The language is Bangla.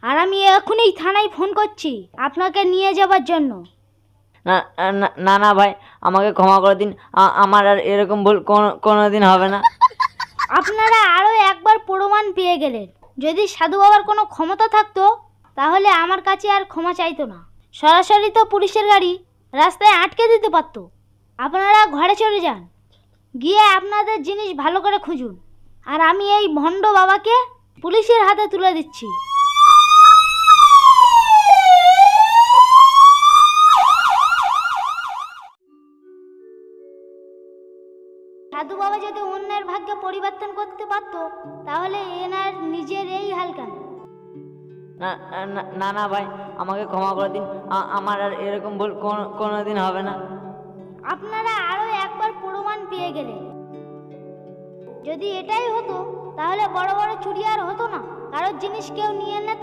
আর আমি এখনই থানায় ফোন করছি আপনাকে নিয়ে যাবার জন্য। না না না না ভাই, আমাকে ক্ষমা করে দিন। আমার আর এরকম ভুল কোনোদিন হবে না। আপনারা আরও একবার প্রমাণ পেয়ে গেলেন। যদি সাধু বাবার কোনো ক্ষমতা থাকতো তাহলে আমার কাছে আর ক্ষমা চাইতো না, সরাসরি তো পুলিশের গাড়ি রাস্তায় আটকে দিতে পারতো। আপনারা ঘরে চলে যান, গিয়ে আপনাদের জিনিস ভালো করে খুঁজুন, আর আমি এই ভণ্ড বাবাকে পুলিশের হাতে তুলে দিচ্ছি। সাধু বাবা যদি অন্যের ভাগ্য পরিবর্তন করতে পারতো তাহলে এনার নিজের এই হাল কেন? না না না না ভাই, আমাকে ক্ষমা করে দিন। আমার আর এরকম ভুল কোনোদিন হবে না। আপনারা আরও একবার প্রমাণ পেয়ে গেলেন। যদি এটাই হতো তাহলে বড় বড় চুরি আর হতো না, কারোর জিনিস কেউ নিয়ে নিত